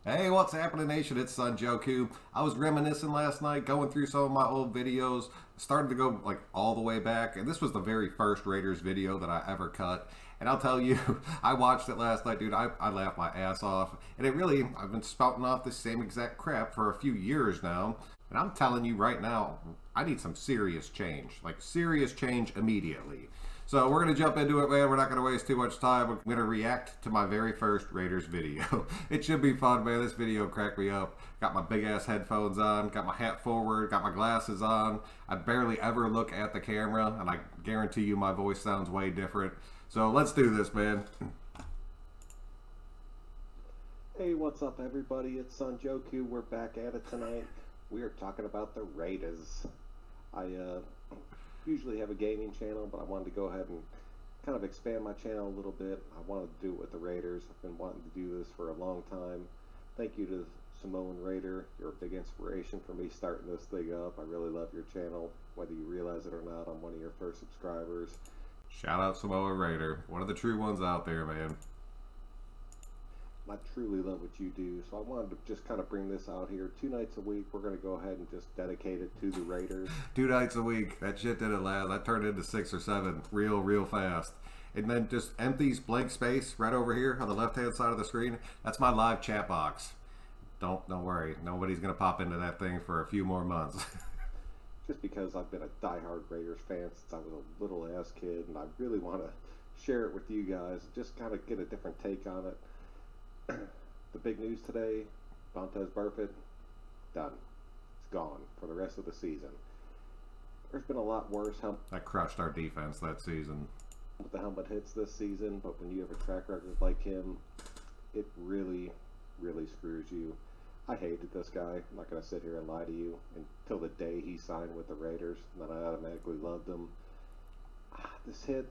Hey, what's happening, Nation? It's Son Joku. I was reminiscing last night, going through some of my old videos, started to go like all the way back, and this was the very first Raiders video that I ever cut. And I'll tell you, I watched it last night, dude. I laughed my ass off, and I've been spouting off the same exact crap for a few years now. And I'm telling you right now, I need some serious change, like serious change immediately. So we're gonna jump into it, man. We're not gonna waste too much time. I'm gonna react to my very first Raiders video. It should be fun, man. This video cracked me up. Got my big ass headphones on, got my hat forward, got my glasses on. I barely ever look at the camera, and I guarantee you my voice sounds way different. So let's do this, man. Hey, what's up, everybody? It's Son Joku. We're back at it tonight. We are talking about the Raiders. I usually have a gaming channel, but I wanted to go ahead and kind of expand my channel a little bit. I wanted to do it with the Raiders. I've been wanting to do this for a long time. Thank you to Samoan Raider. You're a big inspiration for me starting this thing up. I really love your channel. Whether you realize it or not, I'm one of your first subscribers. Shout out Samoa Raider. One of the true ones out there, man. I truly love what you do, so I wanted to just kind of bring this out here. 2 nights a week, we're going to go ahead and just dedicate it to the Raiders. 2 nights a week. That shit didn't last. I turned into 6 or 7 real fast. And then just empties blank space right over here on the left-hand side of the screen. That's my live chat box. Don't worry. Nobody's going to pop into that thing for a few more months. Just because I've been a diehard Raiders fan since I was a little ass kid, and I really want to share it with you guys, just kind of get a different take on it. The big news today, Vontaze Burfict, done. It's gone for the rest of the season. There's been a lot worse That crushed our defense that season. with the helmet hits this season, but when you have a track record like him, it really screws you. I hated this guy. I'm not going to sit here and lie to you until the day he signed with the Raiders, and then I automatically loved him. This hit,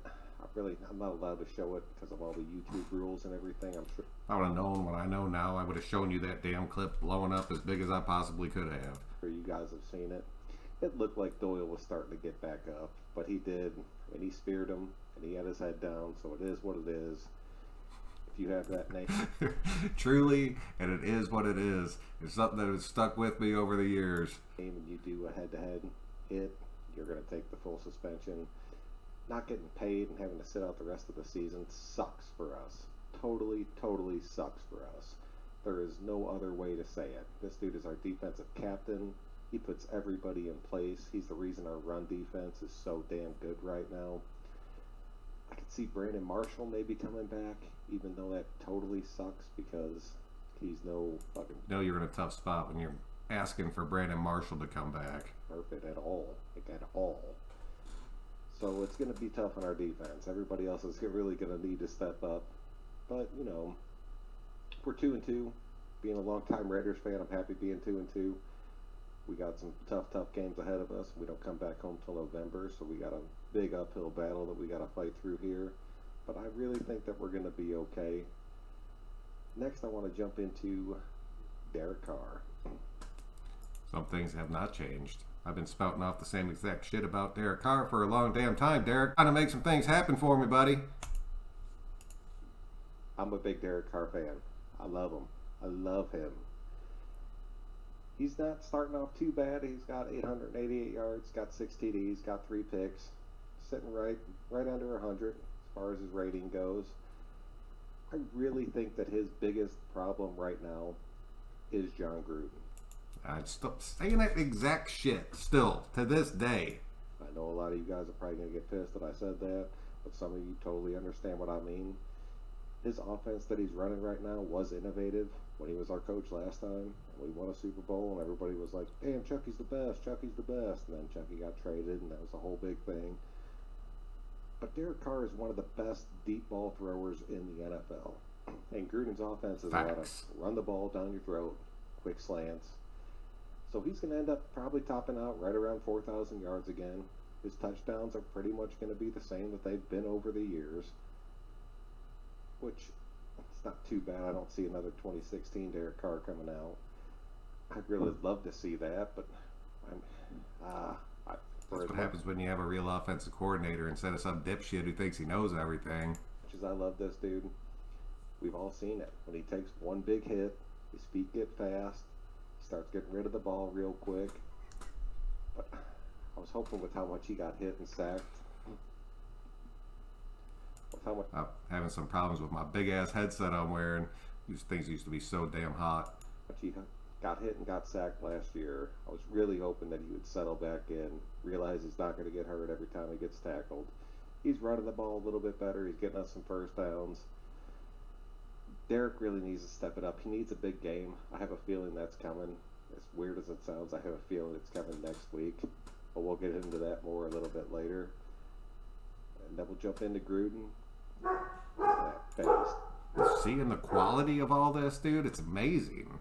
I'm not allowed to show it because of all the YouTube rules and everything. I'm sure. If I would have known what I know now, I would have shown you that damn clip blowing up as big as I possibly could have. You guys have seen it. It looked like Doyle was starting to get back up, but he did, and he speared him, and he had his head down, so it is what it is. If you have that name. Truly, and it is what it is. It's something that has stuck with me over the years. And you do a head-to-head hit, you're going to take the full suspension. Not getting paid and having to sit out the rest of the season sucks for us. Totally sucks for us. There is no other way to say it. This dude is our defensive captain. He puts everybody in place. He's the reason our run defense is so damn good right now. I could see Brandon Marshall maybe coming back, even though that totally sucks because he's no fucking... No, you're in a tough spot when you're asking for Brandon Marshall to come back. Perfect at all. Like at all. So it's going to be tough on our defense. Everybody else is really going to need to step up. But, you know, we're 2-2. Being a longtime Raiders fan, I'm happy being 2-2. We got some tough games ahead of us. We don't come back home till November, so we got a big uphill battle that we got to fight through here. But I really think that we're going to be okay. Next, I want to jump into Derek Carr. Some things have not changed. I've been spouting off the same exact shit about Derek Carr for a long damn time, Derek. Trying to make some things happen for me, buddy. I'm a big Derek Carr fan. I love him. I love him. He's not starting off too bad. He's got 888 yards, got 6 TDs, got 3 picks. Sitting right under 100 as far as his rating goes. I really think that his biggest problem right now is John Gruden. I'm still saying that exact shit still to this day. I know a lot of you guys are probably going to get pissed that I said that, but some of you totally understand what I mean. His offense that he's running right now was innovative when he was our coach last time. And we won a Super Bowl, and everybody was like, damn, Chucky's the best, Chucky's the best. And then Chucky got traded, and that was a whole big thing. But Derek Carr is one of the best deep ball throwers in the NFL. And Gruden's offense is a lot of run the ball down your throat, quick slants. So he's going to end up probably topping out right around 4,000 yards again. His touchdowns are pretty much going to be the same that they've been over the years, which it's not too bad. I don't see another 2016 Derek Carr coming out. I'd really love to see that, but that's what happens when you have a real offensive coordinator instead of some dipshit who thinks he knows everything. Much as I love this dude, we've all seen it. When he takes one big hit, His feet get fast. He starts getting rid of the ball real quick. But I was hoping with how much he got hit and sacked, with how much I'm having some problems with my big ass headset I'm wearing. These things used to be so damn hot. he got hit and got sacked last year, I was really hoping that he would settle back in, realize he's not going to get hurt every time he gets tackled. He's running the ball a little bit better. He's getting us some first downs. Derek really needs to step it up. He needs a big game. I have a feeling that's coming. As weird as it sounds, I have a feeling it's coming next week. But we'll get into that more a little bit later. And then we'll jump into Gruden. That phase. Seeing the quality of all this, dude, it's amazing.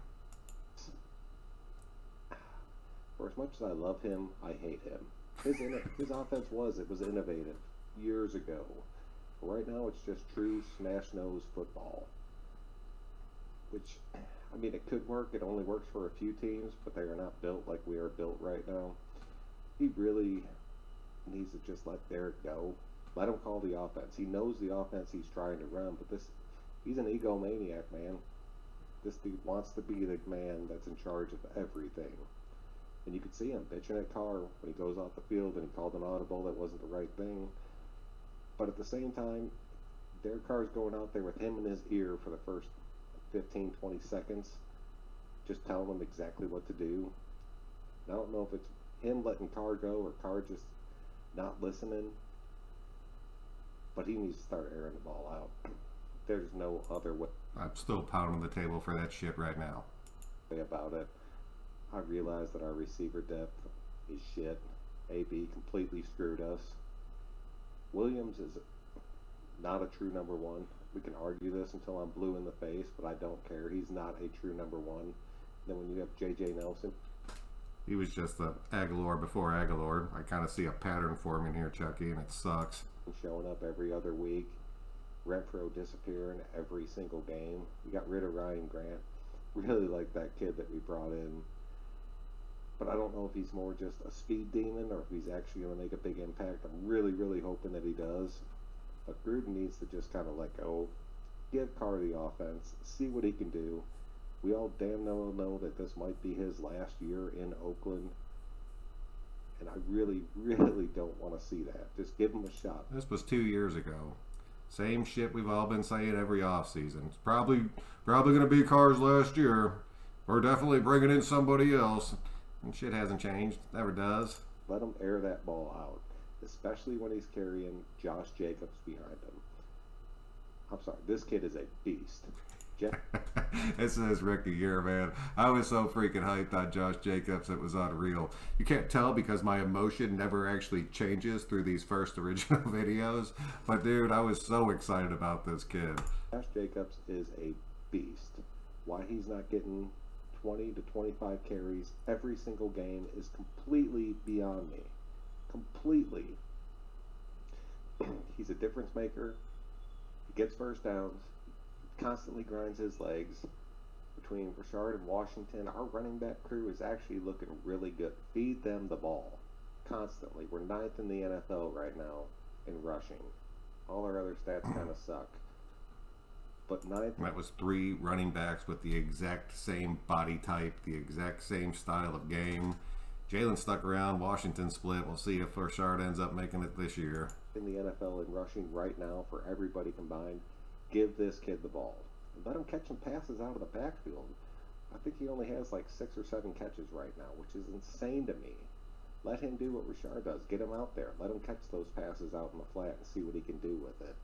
For as much as I love him, I hate him. His offense was innovative years ago. But right now, it's just true smash nose football. Which, I mean, it could work. It only works for a few teams, but they are not built like we are built right now. He really needs to just let Derek go. Let him call the offense. He knows the offense he's trying to run, but he's an egomaniac, man. This dude wants to be the man that's in charge of everything. And you could see him bitching at Carr when he goes off the field and he called an audible that wasn't the right thing. But at the same time, Derek Carr's going out there with him in his ear for the first 15, 20 seconds, just telling him exactly what to do. And I don't know if it's him letting Carr go or Carr just not listening, but he needs to start airing the ball out. There's no other way I'm still pounding the table for that shit right now. about it. I realize that our receiver depth is shit. AB completely screwed us. Williams is not a true number one. We can argue this until I'm blue in the face, but I don't care. He's not a true number one. Then when you have J.J. Nelson, He was just the Aguilar before Aguilar. I kind of see a pattern forming here, Chucky, and it sucks. showing up every other week. Renfro disappearing every single game. We got rid of Ryan Grant. Really like that kid that we brought in. But I don't know if he's more just a speed demon or if he's actually going to make a big impact. I'm really, really hoping that he does. But Gruden needs to just kind of let go. Give Carr the offense. See what he can do. We all damn well know that this might be his last year in Oakland. And I really, really don't want to see that. Just give him a shot. This was 2 years ago. Same shit we've all been saying every offseason. It's probably going to be Carr's last year. We're definitely bringing in somebody else. And shit hasn't changed. Never does. Let him air that ball out, especially when he's carrying Josh Jacobs behind him. I'm sorry, this kid is a beast. This is rookie year, man. I was so freaking hyped on Josh Jacobs, it was unreal. You can't tell because my emotion never actually changes through these first original videos. But dude, I was so excited about this kid. Josh Jacobs is a beast. Why he's not getting 20 to 25 carries every single game is completely beyond me. Completely. He's a difference maker. He gets first downs. Constantly grinds his legs. Between Richard and Washington, our running back crew is actually looking really good. Feed them the ball constantly. We're 9th in the NFL right now in rushing. All our other stats kind of suck. But 9th. That was 3 running backs with the exact same body type, the exact same style of game. Jalen stuck around. Washington split. We'll see if Richard ends up making it this year. In the NFL in rushing right now for everybody combined. Give this kid the ball. Let him catch some passes out of the backfield. I think he only has like 6 or 7 catches right now, which is insane to me. Let him do what Richard does. Get him out there. Let him catch those passes out in the flat and see what he can do with it.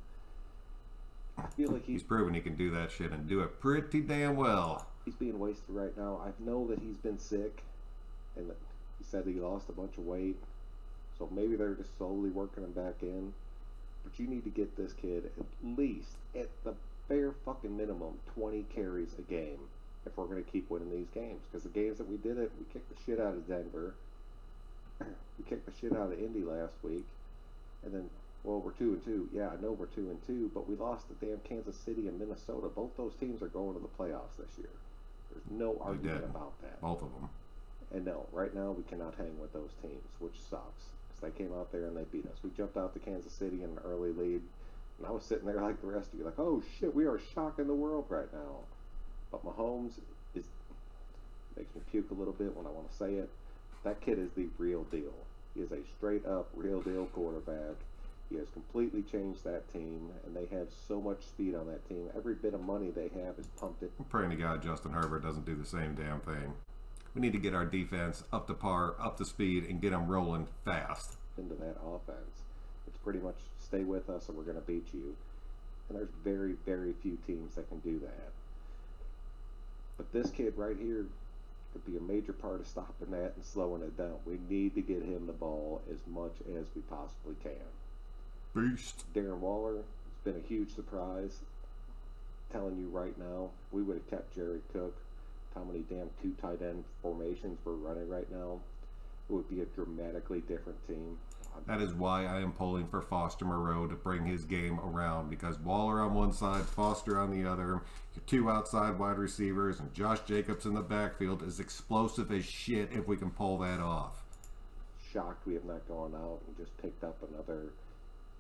I feel like he's proven he can do that shit and do it pretty damn well. He's being wasted right now. I know that he's been sick, and that he said he lost a bunch of weight. So maybe they're just slowly working him back in. But you need to get this kid at least, at the bare fucking minimum, 20 carries a game if we're going to keep winning these games. Because the games that we did it, we kicked the shit out of Denver. We kicked the shit out of Indy last week. And then, well, we're 2-2. Yeah, I know we're 2-2, but we lost to damn Kansas City and Minnesota. Both those teams are going to the playoffs this year. There's no argument about that. Both of them. And no, right now we cannot hang with those teams, which sucks. They came out there and they beat us. We jumped out to Kansas City in an early lead, and I was sitting there like the rest of you, like, oh shit, we are shocking the world right now. But Mahomes is Makes me puke a little bit when I want to say it. That kid is the real deal. He is a straight up real deal quarterback. He has completely changed that team, and they have so much speed on that team. Every bit of money they have is pumped in. I'm praying to God Justin Herbert doesn't do the same damn thing. We need to get our defense up to par, up to speed, and get them rolling fast. Into that offense. It's pretty much stay with us or we're going to beat you. And there's very, very few teams that can do that. But this kid right here could be a major part of stopping that and slowing it down. We need to get him the ball as much as we possibly can. Beast. Darren Waller has been a huge surprise. Telling you right now, if we would have kept Jared Cook, how many damn 2 tight end formations we're running right now, it would be a dramatically different team. That is why I am pulling for Foster Moreau to bring his game around, because Waller on one side, Foster on the other, your 2 outside wide receivers, and Josh Jacobs in the backfield is explosive as shit if we can pull that off. Shocked we have not gone out and just picked up another.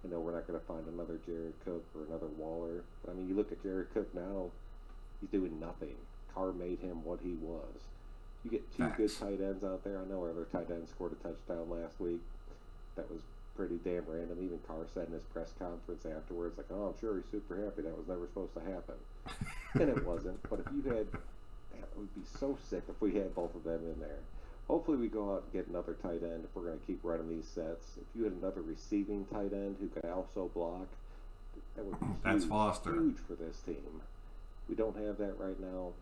You know, we're not going to find another Jared Cook or another Waller. But I mean, you look at Jared Cook now, he's doing nothing. Carr made him what he was. You get 2 good tight ends out there. I know our other tight end scored a touchdown last week. That was pretty damn random. Even Carr said in his press conference afterwards, like, oh, I'm sure he's super happy. That was never supposed to happen. And it wasn't. But if you had, man, it would be so sick if we had both of them in there. Hopefully we go out and get another tight end if we're going to keep running these sets. If you had another receiving tight end who could also block, that would be That's Foster. Huge for this team. We don't have that right now.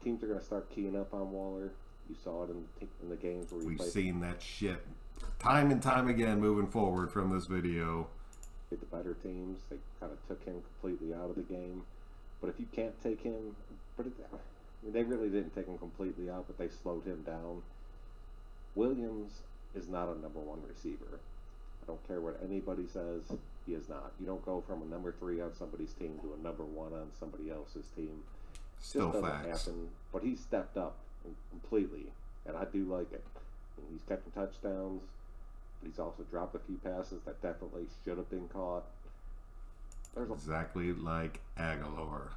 Teams are going to start keying up on Waller. You saw it in the games where we've seen that shit time and time again moving forward from this video. The better teams, they kind of took him completely out of the game. But if you can't take him, they really didn't take him completely out, but they slowed him down. Williams is not a number 1 receiver. I don't care what anybody says, he is not. You don't go from a number 3 on somebody's team to a number 1 on somebody else's team. Still just facts. Doesn't happen. But he stepped up completely, and I do like it. He's catching touchdowns, but he's also dropped a few passes that definitely should have been caught. There's exactly like Aguilar.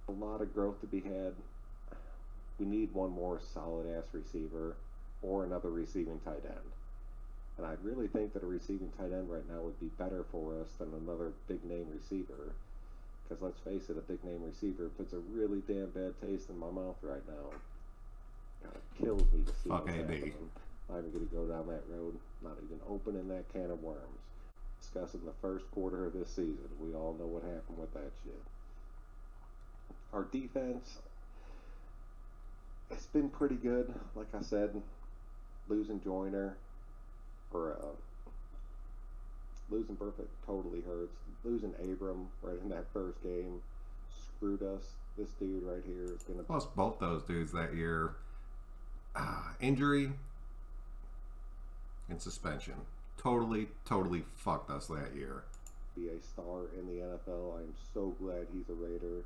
A lot of growth to be had. We need one more solid-ass receiver or another receiving tight end. And I really think that a receiving tight end right now would be better for us than another big-name receiver. Because let's face it, a big-name receiver puts a really damn bad taste in my mouth right now. God, it kills me to see Fuck what's AD. happening. I'm not even going to go down that road. Not even opening that can of worms. Discussing the first quarter of this season. We all know what happened with that shit. Our defense, it's been pretty good. Like I said, losing Joyner or losing Burfict totally hurts. Losing Abram right in that first game screwed us. This dude right here is going to... Plus both those dudes that year, injury and suspension. Totally fucked us that year. Be a star in the NFL. I'm so glad he's a Raider.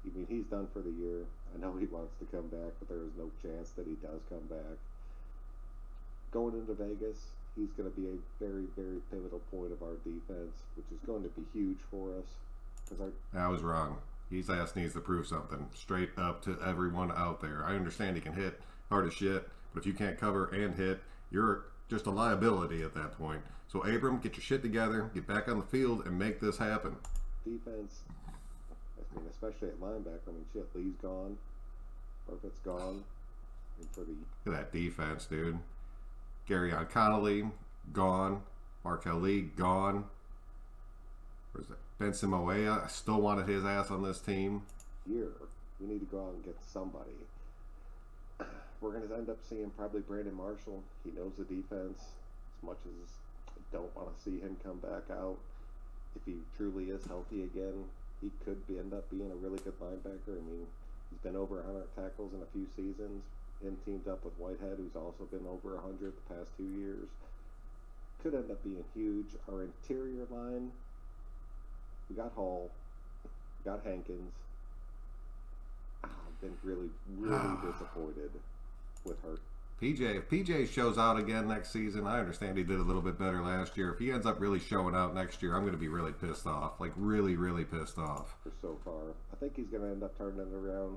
I mean, he's done for the year. I know he wants to come back, but there is no chance that he does come back. Going into Vegas, he's going to be a very, very pivotal point of our defense, which is going to be huge for us. I was wrong. His ass needs to prove something straight up to everyone out there. I understand he can hit hard as shit, but if you can't cover and hit, you're just a liability at that point. So Abram, get your shit together, get back on the field, and make this happen. Defense, I mean, especially at linebacker. I mean, shit, Lee's gone. Burfitt's gone. Look at that defense, dude. Garyon Connolly, gone. Markel Lee, gone. Where's that? Ben Simoea, I still wanted his ass on this team. Here, we need to go out and get somebody. We're going to end up seeing probably Brandon Marshall. He knows the defense as much as I don't want to see him come back out. If he truly is healthy again, he could end up being a really good linebacker. I mean, he's been over 100 tackles in a few seasons. And teamed up with Whitehead, who's also been over 100 the past 2 years. Could end up being huge. Our interior line, we got Hall, we got Hankins. I've been really disappointed with her. If PJ shows out again next season, I understand he did a little bit better last year. If he ends up really showing out next year, I'm going to be really pissed off. Like, really pissed off. So far. I think he's going to end up turning it around.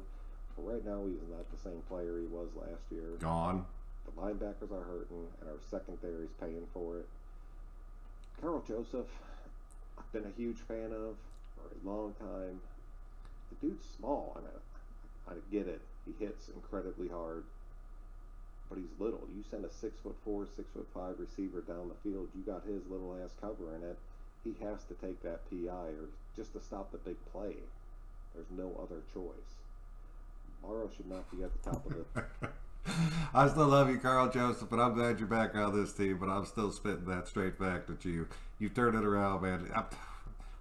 But right now, he's not the same player he was last year. Gone. The linebackers are hurting, and our secondary's paying for it. Carl Joseph, I've been a huge fan of for a long time. The dude's small. I mean, I get it. He hits incredibly hard, but he's little. You send a 6'4", 6'5" receiver down the field, you got his little ass covering it. He has to take that PI or just to stop the big play. There's no other choice. Morrow should not be at the top of the. I still love you, Carl Joseph, but I'm glad you're back on this team. But I'm still spitting that straight fact at you. You've turned it around, man. A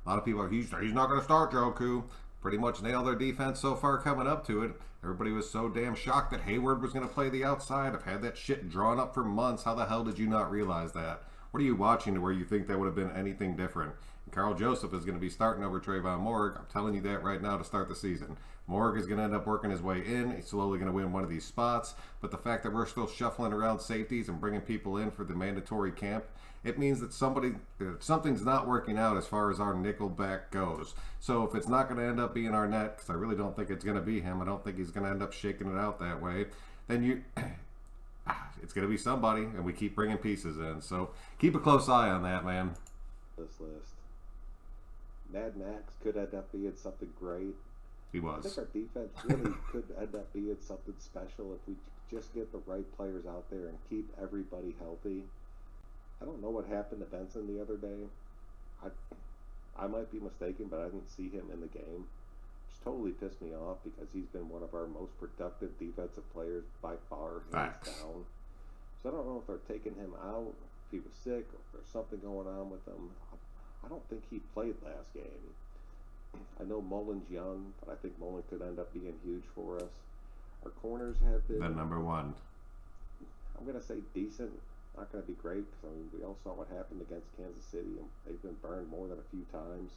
lot of people are, he's not going to start, Joku. Pretty much nailed their defense so far coming up to it. Everybody was so damn shocked that Hayward was going to play the outside. I've had that shit drawn up for months. How the hell did you not realize that? What are you watching to where you think that would have been anything different? And Carl Joseph is going to be starting over Trayvon Moore. I'm telling you that right now to start the season. Morg is going to end up working his way in. He's slowly going to win one of these spots. But the fact that we're still shuffling around safeties and bringing people in for the mandatory camp, it means that something's not working out as far as our nickel back goes. So if it's not going to end up being Arnett, because I really don't think it's going to be him, I don't think he's going to end up shaking it out that way, then it's going to be somebody, and we keep bringing pieces in. So keep a close eye on that, man. This list. Mad Max could end up being something great. He I was. think our defense really could end up being something special if we just get the right players out there and keep everybody healthy. I don't know what happened to Benson the other day. I might be mistaken, but I didn't see him in the game, which totally pissed me off because he's been one of our most productive defensive players by far, hands down. So I don't know if they're taking him out, if he was sick, or if there's something going on with him. I don't think he played last game. I know Mullen's young, but I think Mullen could end up being huge for us. Our corners have been... The number one. I'm going to say decent. Not going to be great because I mean, we all saw what happened against Kansas City, and they've been burned more than a few times.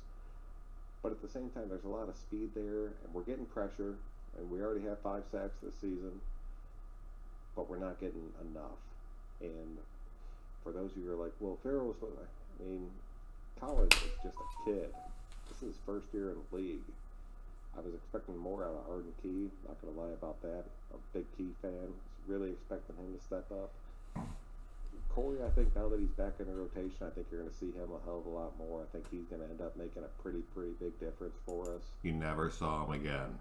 But at the same time, there's a lot of speed there, and we're getting pressure, and we already have 5 sacks this season, but we're not getting enough. And for those of you who are like, well, Farrell's, I mean, college is just a kid. This is his first year in the league. I was expecting more out of Arden Key. Not going to lie about that. I'm a big Key fan. Was really expecting him to step up. Corey, I think now that he's back in the rotation, I think you're going to see him a hell of a lot more. I think he's going to end up making a pretty big difference for us. You never saw him again.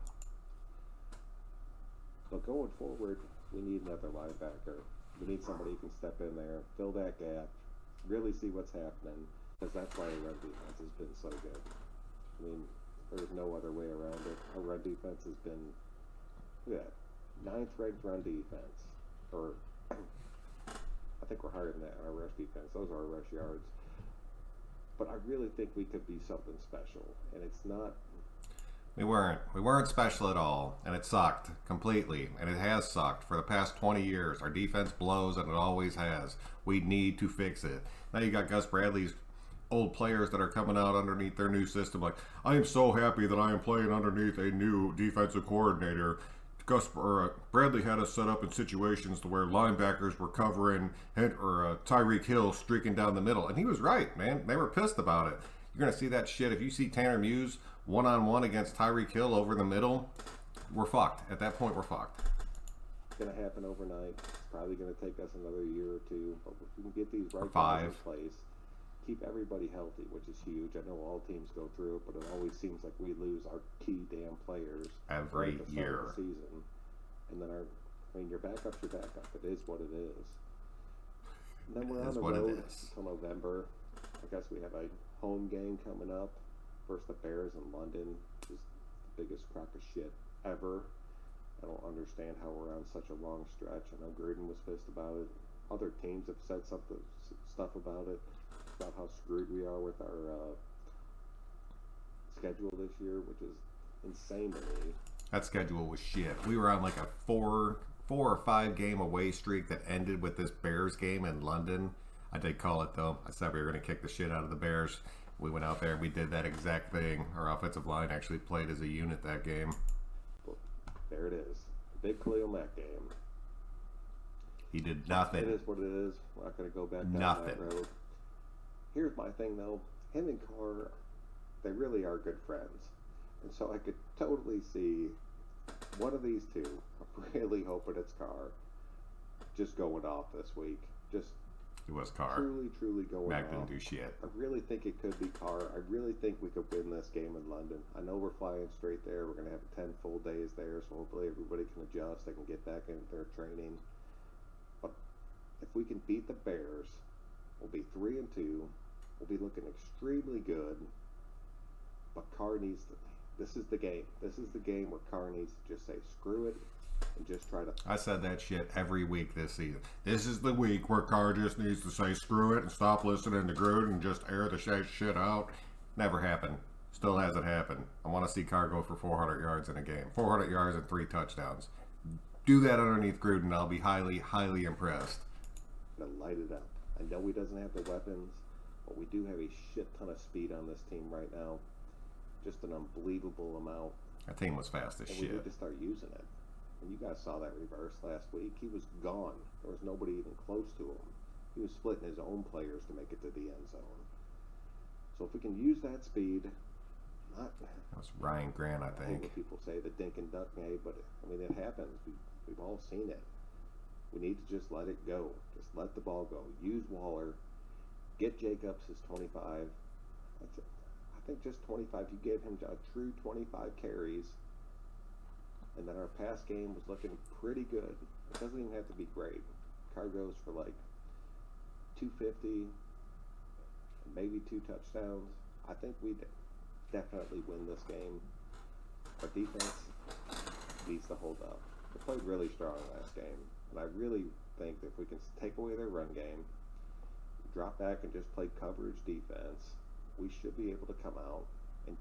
But going forward, we need another linebacker. We need somebody who can step in there, fill that gap, really see what's happening, because that's why our run defense has been so good. I mean, there's no other way around it. Our run defense has been, look at that, 9th ranked run defense. Or, I think we're higher than that in our rush defense. Those are our rush yards. But I really think we could be something special, and it's not. We weren't special at all, and it sucked completely, and it has sucked for the past 20 years. Our defense blows, and it always has. We need to fix it. Now you got Gus Bradley's old players that are coming out underneath their new system like, I am so happy that I am playing underneath a new defensive coordinator. Bradley had us set up in situations to where linebackers were covering Tyreek Hill streaking down the middle. And he was right, man. They were pissed about it. You're going to see that shit. If you see Tanner Muse one-on-one against Tyreek Hill over the middle, we're fucked. At that point, we're fucked. It's going to happen overnight. It's probably going to take us another year or two. But if we can get these right guys in place, keep everybody healthy, which is huge. I know all teams go through it, but it always seems like we lose our key damn players every year. Of the season. And then your backup's your backup. It is what it is. And then we're on the road until November. I guess we have a home game coming up versus the Bears in London, which is the biggest crock of shit ever. I don't understand how we're on such a long stretch. I know Gruden was pissed about it. Other teams have said stuff about it, about how screwed we are with our schedule this year, which is insane to me. That schedule was shit. We were on like a 4 or 5 game away streak that ended with this Bears game in London. I did call it though. I said we were going to kick the shit out of the Bears. We went out there and we did that exact thing. Our offensive line actually played as a unit that game. Well, there it is. The big Khalil Mack game. He did nothing. It is what it is. We're not going to go back down that road. Here's my thing though. Him and Carr, they really are good friends. And so I could totally see one of these two, I'm really hoping it's Carr, just going off this week. Just It was Carr. truly going Mac off. didn't do shit. I really think it could be Carr. I really think we could win this game in London. I know we're flying straight there. We're going to have 10 full days there, so hopefully everybody can adjust. They can get back into their training. But if we can beat the Bears, we'll be 3-2. We'll be looking extremely good. But Carr needs to. This is the game. This is the game where Carr needs to just say screw it and just try to. I said that shit every week this season. This is the week where Carr just needs to say screw it and stop listening to Gruden and just air the shit out. Never happened. Still hasn't happened. I want to see Carr go for 400 yards in a game. 400 yards and 3 touchdowns. Do that underneath Gruden. I'll be highly, highly impressed. To light it up. I know he doesn't have the weapons, but we do have a shit ton of speed on this team right now. Just an unbelievable amount. That team was fast as and shit. We need to start using it. And you guys saw that reverse last week. He was gone. There was nobody even close to him. He was splitting his own players to make it to the end zone. So if we can use that speed, not That was Ryan Grant, I hate think. what people say, the dink and dunk, but I mean it happens. We've all seen it. We need to just let it go. Just let the ball go. Use Waller. Get Jacobs his 25. That's it. I think just 25. You gave him a true 25 carries, and then our pass game was looking pretty good. It doesn't even have to be great. Carr goes for like 250, maybe 2 touchdowns. I think we definitely win this game. Our defense needs to hold up. They played really strong last game, and I really think that if we can take away their run game, drop back and just play coverage defense, we should be able to come out and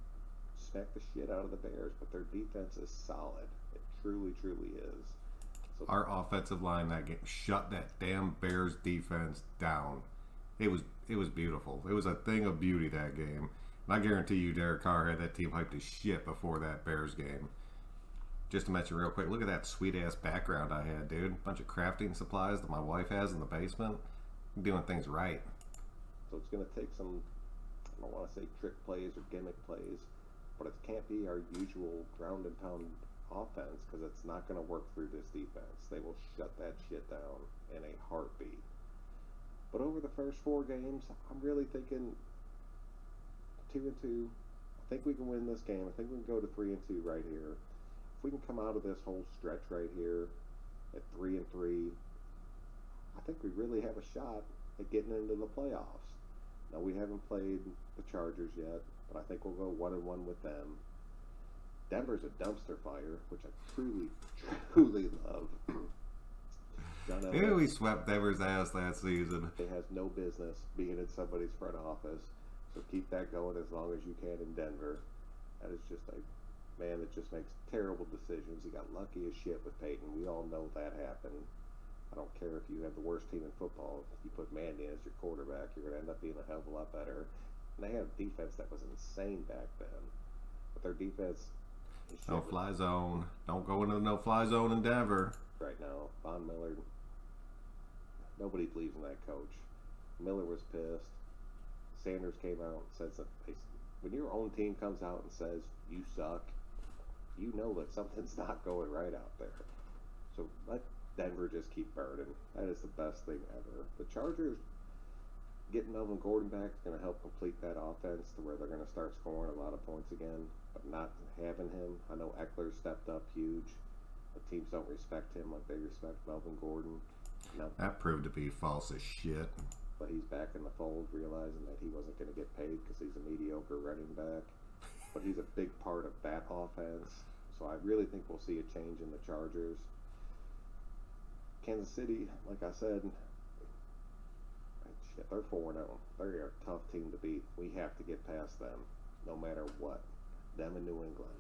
smack the shit out of the Bears. But their defense is solid. It truly is. So Our offensive line that game shut that damn Bears defense down. It was beautiful. It was a thing of beauty, that game. And I guarantee you Derek Carr had that team hyped as shit before that Bears game. Just to mention real quick, look at that sweet ass background I had, dude. Bunch of crafting supplies that my wife has in the basement. I'm doing things right. So it's going to take some, I don't want to say trick plays or gimmick plays, but it can't be our usual ground and pound offense because it's not going to work through this defense. They will shut that shit down in a heartbeat. But over the first 4 games, I'm really thinking 2-2. I think we can win this game. I think we can go to 3-2 right here. If we can come out of this whole stretch right here at 3-3, I think we really have a shot at getting into the playoffs. Now, we haven't played the Chargers yet, but I think we'll go 1-1 with them. Denver's a dumpster fire, which I truly love. Ew, we swept Denver's ass that season. It has no business being in somebody's front office, so keep that going as long as you can in Denver. That is just a man that just makes terrible decisions. He got lucky as shit with Peyton. We all know that happened. I don't care if you have the worst team in football. If you put Mandy as your quarterback, you're going to end up being a hell of a lot better. And they had a defense that was insane back then. But their defense is shit. No-fly zone. Don't go into the no-fly zone in Denver. Right now, Von Miller, nobody believes in that coach. Miller was pissed. Sanders came out and said something. When your own team comes out and says you suck, you know that something's not going right out there. So let Denver just keep burning. That is the best thing ever. The Chargers, getting Melvin Gordon back is going to help complete that offense to where they're going to start scoring a lot of points again. But not having him, I know Eckler stepped up huge. The teams don't respect him like they respect Melvin Gordon. No. That proved to be false as shit. But he's back in the fold, realizing that he wasn't going to get paid because he's a mediocre running back. But he's a big part of that offense. So I really think we'll see a change in the Chargers. Kansas City, like I said, shit, they're 4-0. They're a tough team to beat. We have to get past them, no matter what. Them and New England.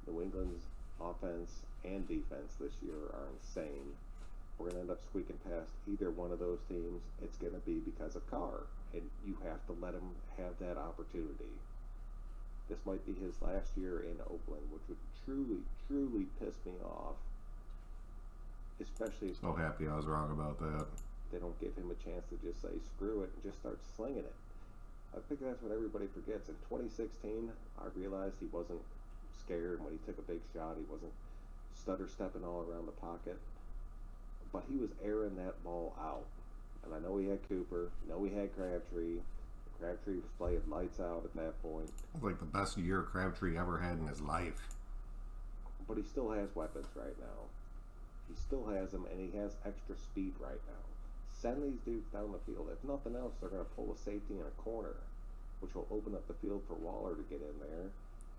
New England's offense and defense this year are insane. We're going to end up squeaking past either one of those teams. It's going to be because of Carr, and you have to let him have that opportunity. This might be his last year in Oakland, which would truly piss me off. Especially if So happy I was wrong about that. they don't give him a chance to just say screw it and just start slinging it. I think that's what everybody forgets. In 2016, I realized he wasn't scared when he took a big shot. He wasn't stutter stepping all around the pocket, but he was airing that ball out. And I know he had Cooper, I know he had Crabtree. Crabtree was playing lights out at that point. Like the best year Crabtree ever had in his life. But he still has weapons right now. He still has them, and he has extra speed right now. Send these dudes down the field. If nothing else, they're going to pull a safety in a corner, which will open up the field for Waller to get in there.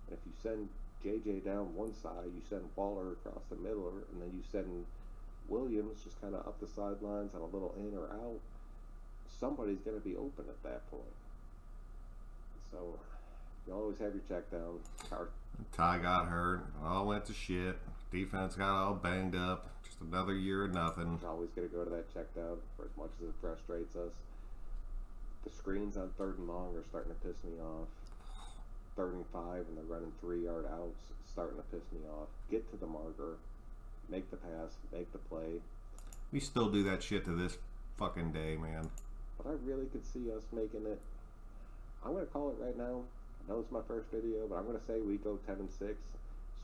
And if you send JJ down one side, you send Waller across the middle, and then you send Williams just kind of up the sidelines on a little in or out, somebody's going to be open at that point. So you always have your check down. Ty got hurt. All went to shit. Defense got all banged up. Just another year of nothing. Always going to go to that check down for as much as it frustrates us. The screens on 3rd and long are starting to piss me off. 3rd and 5 and they're running 3-yard outs, starting to piss me off. Get to the marker, make the pass, make the play. We still do that shit to this fucking day, man. But I really could see us making it. I'm going to call it right now. I know it's my first video, but I'm going to say we go 10-6,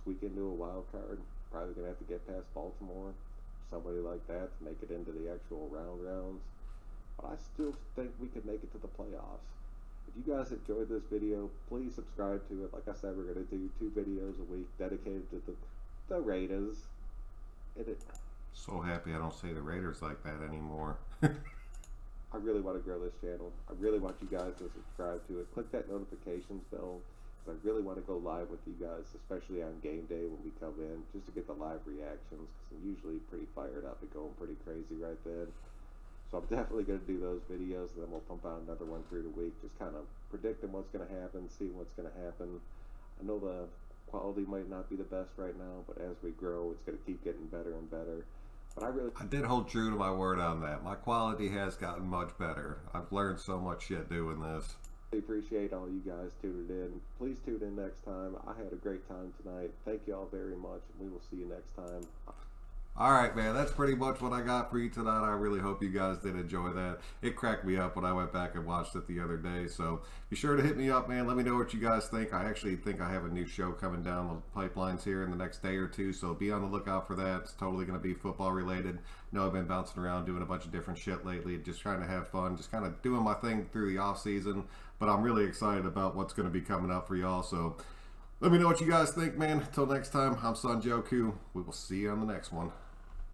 squeak into a wild card. Probably going to have to get past Baltimore, somebody like that, to make it into the actual rounds. But I still think we could make it to the playoffs. If you guys enjoyed this video, please subscribe to it. Like I said, we're going to do 2 videos a week dedicated to the Raiders. So happy I don't say the Raiders like that anymore. I really want to grow this channel. I really want you guys to subscribe to it. Click that notifications bell, because I really want to go live with you guys, especially on game day when we come in, just to get the live reactions, because I'm usually pretty fired up and going pretty crazy right then. So I'm definitely going to do those videos, and then we'll pump out another one through the week, just kind of predicting what's going to happen, seeing what's going to happen. I know the quality might not be the best right now, but as we grow, it's going to keep getting better and better. But I did hold true to my word on that. My quality has gotten much better. I've learned so much shit doing this. I appreciate all you guys tuning in. Please tune in next time. I had a great time tonight. Thank you all very much, and we will see you next time. Alright, man, that's pretty much what I got for you tonight. I really hope you guys did enjoy that. It cracked me up when I went back and watched it the other day. So be sure to hit me up, man. Let me know what you guys think. I actually think I have a new show coming down the pipelines here in the next day or two. So be on the lookout for that. It's totally going to be football related. I know I've been bouncing around doing a bunch of different shit lately. Just trying to have fun. Just kind of doing my thing through the off season. But I'm really excited about what's going to be coming up for y'all. So let me know what you guys think, man. Until next time, I'm Son Joku. We will see you on the next one.